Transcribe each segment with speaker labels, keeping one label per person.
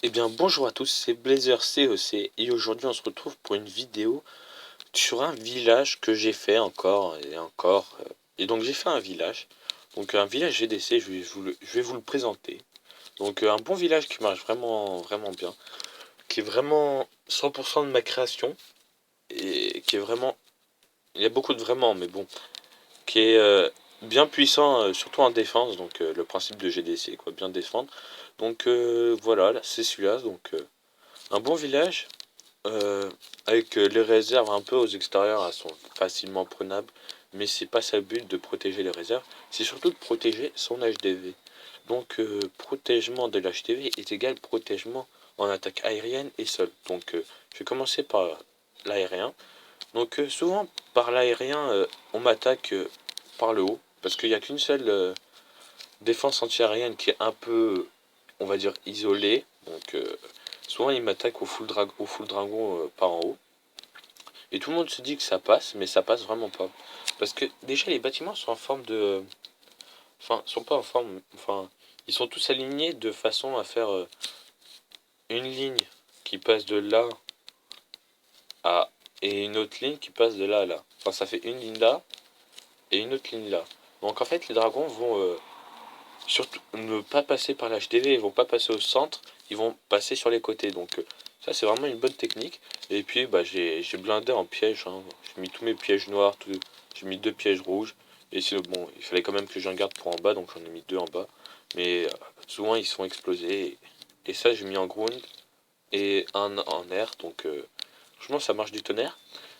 Speaker 1: Eh bien bonjour à tous, c'est Blazer CEC et aujourd'hui on se retrouve pour une vidéo sur un village que j'ai fait encore et encore. Et donc j'ai fait un village, donc un village GDC, je vais vous le présenter. Donc un bon village qui marche vraiment bien, qui est vraiment 100% de ma création et qui est vraiment, il y a beaucoup de vraiment mais bon, qui est bien puissant surtout en défense, donc le principe de GDC quoi, bien défendre. Donc voilà, là, c'est celui-là, donc un bon village. Avec les réserves un peu aux extérieurs, elles sont facilement prenables, mais c'est pas ça le but de protéger les réserves, c'est surtout de protéger son HDV. Donc protègement de l'HDV est égal protègement en attaque aérienne et sol. Donc je vais commencer par l'aérien. Donc souvent par l'aérien, on m'attaque par le haut, parce qu'il n'y a qu'une seule défense anti-aérienne qui est un peu, on va dire, isolée. Donc souvent il m'attaque au full dragon par en haut. Et tout le monde se dit que ça passe, mais ça passe vraiment pas. Parce que déjà les bâtiments sont en forme de... Enfin, sont pas en forme... Enfin, ils sont tous alignés de façon à faire une ligne qui passe de là à... Et une autre ligne qui passe de là à là. Enfin, ça fait une ligne là et une autre ligne là. Donc en fait, les dragons vont surtout ne pas passer par l'HDV, ils vont pas passer au centre, ils vont passer sur les côtés. Donc ça, c'est vraiment une bonne technique. Et puis, bah, j'ai blindé en piège, hein. J'ai mis tous mes pièges noirs, j'ai mis deux pièges rouges. Et c'est bon, il fallait quand même que j'en garde pour en bas, donc j'en ai mis deux en bas. Mais souvent, ils sont explosés. Et ça, j'ai mis en ground et un en air. Donc, franchement, ça marche du tonnerre.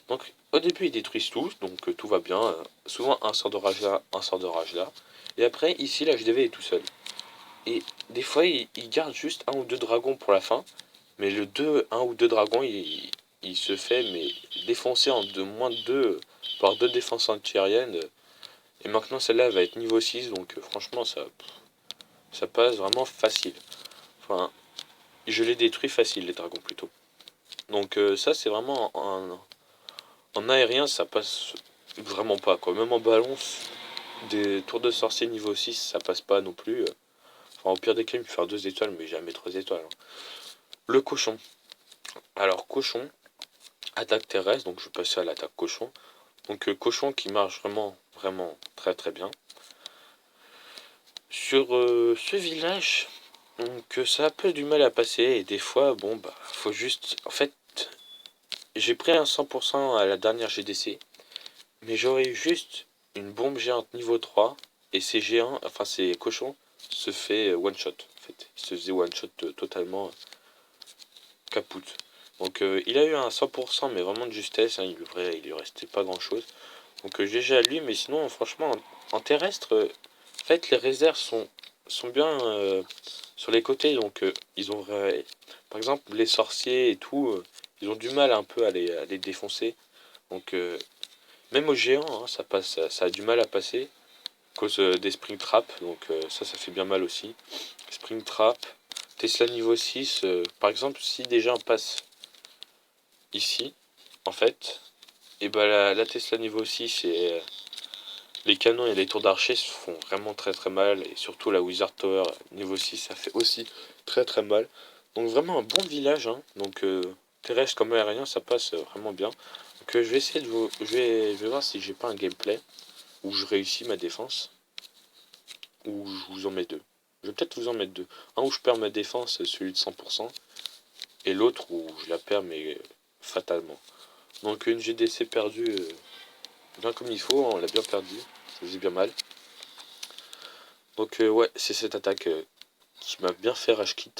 Speaker 1: Donc, au début, ils détruisent tous, donc tout va bien. Souvent, un sort de rage là, un sort de rage là. Et après, ici, l'HDV est tout seul. Et des fois, il garde juste un ou deux dragons pour la fin. Mais le 2 un ou deux dragons, il se fait mais défoncer en moins de 2 par deux défenses antiaériennes. Et maintenant, celle-là va être niveau 6, donc franchement, ça passe vraiment facile. Enfin, je les détruis facile, les dragons plutôt. Donc ça, c'est vraiment en aérien, ça passe vraiment pas, quoi. Même en ballon, des tours de sorcier niveau 6, ça passe pas non plus. Enfin, au pire des cas, il me faire 2 étoiles, mais jamais 3 étoiles, hein. Le cochon. Alors, cochon, attaque terrestre, donc je vais passer à l'attaque cochon. Donc, cochon qui marche vraiment très bien. Sur ce village, donc ça a peu du mal à passer, et des fois, bon, bah, faut juste. En fait, j'ai pris un 100% à la dernière GDC, mais j'aurais eu juste une bombe géante niveau 3, et ces géants, enfin, ces cochons, se fait one shot. En fait, il se faisait one shot totalement caput. Donc il a eu un 100% mais vraiment de justesse, hein, il lui restait pas grand chose. Donc GG à lui, mais sinon franchement en terrestre, en fait les réserves sont bien sur les côtés, donc ils ont par exemple les sorciers et tout, ils ont du mal un peu à les défoncer. Donc même aux géants, hein, ça passe, ça a du mal à passer à cause des spring traps, donc ça fait bien mal aussi. Spring trap, Tesla niveau 6, par exemple si déjà on passe ici, en fait, et bah la Tesla niveau 6 et les canons et les tours d'archer se font vraiment très mal. Et surtout la Wizard Tower niveau 6, ça fait aussi très mal. Donc vraiment un bon village, hein. Donc terrestre comme aérien, ça passe vraiment bien. Donc je vais essayer de vous... je vais voir si j'ai pas un gameplay où je réussis ma défense. Ou je vous en mets deux. Je vais peut-être vous en mettre deux. Un où je perds ma défense, celui de 100%. Et l'autre où je la perds mais fatalement. Donc une GDC perdue bien comme il faut, on l'a bien perdu, ça faisait bien mal. Donc ouais, c'est cette attaque qui m'a bien fait rage quit.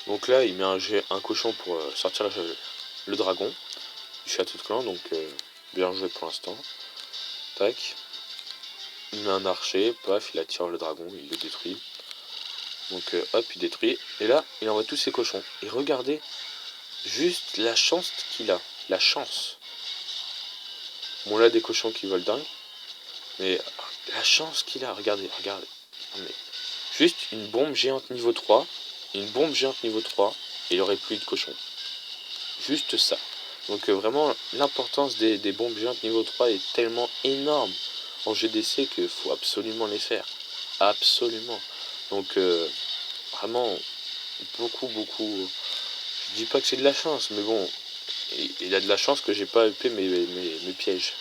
Speaker 1: Donc là, il met un cochon pour sortir le dragon du château de clan, donc bien joué pour l'instant. Tac. Il met un archer, paf, il attire le dragon, il le détruit. Donc hop, il détruit. Et là, il envoie tous ses cochons. Et regardez juste la chance qu'il a. La chance. Bon là, des cochons qui volent dingue. Mais la chance qu'il a, regardez. Mais juste une bombe géante niveau 3, une bombe géante niveau 3, et il aurait plus de cochons. Juste ça. Donc vraiment, l'importance des bombes géantes niveau 3 est tellement énorme en GDC qu'il faut absolument les faire. Absolument. Donc vraiment, beaucoup, beaucoup. Je dis pas que c'est de la chance, mais bon, il a de la chance que j'ai pas upé mes pièges.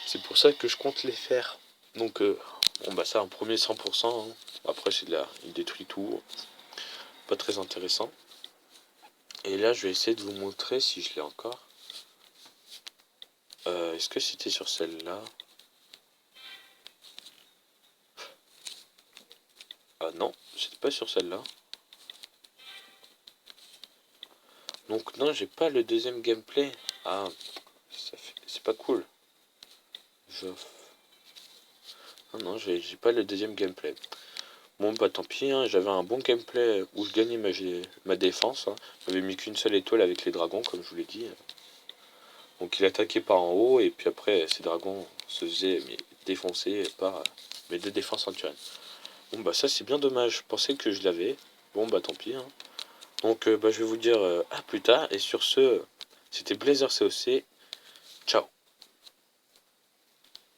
Speaker 1: C'est pour ça que je compte les faire. Donc, bon, bah, ça, en premier 100%. Hein. Après, c'est de la. Il détruit tout. Pas très intéressant. Et là, je vais essayer de vous montrer si je l'ai encore. Est-ce que c'était sur celle-là? Ah non, c'était pas sur celle-là. Donc non, j'ai pas le deuxième gameplay. Ah, c'est pas cool. Je... Ah non, j'ai pas le deuxième gameplay. Bon bah tant pis, hein, j'avais un bon gameplay où je gagnais ma défense. Hein. J'avais mis qu'une seule étoile avec les dragons, comme je vous l'ai dit. Donc il attaquait par en haut et puis après ces dragons se faisaient défoncer par mes deux défenses naturelles. Bon bah ça c'est bien dommage, je pensais que je l'avais. Bon bah tant pis. Hein. Donc bah, je vais vous dire à plus tard et sur ce, c'était Blazer COC. Ciao.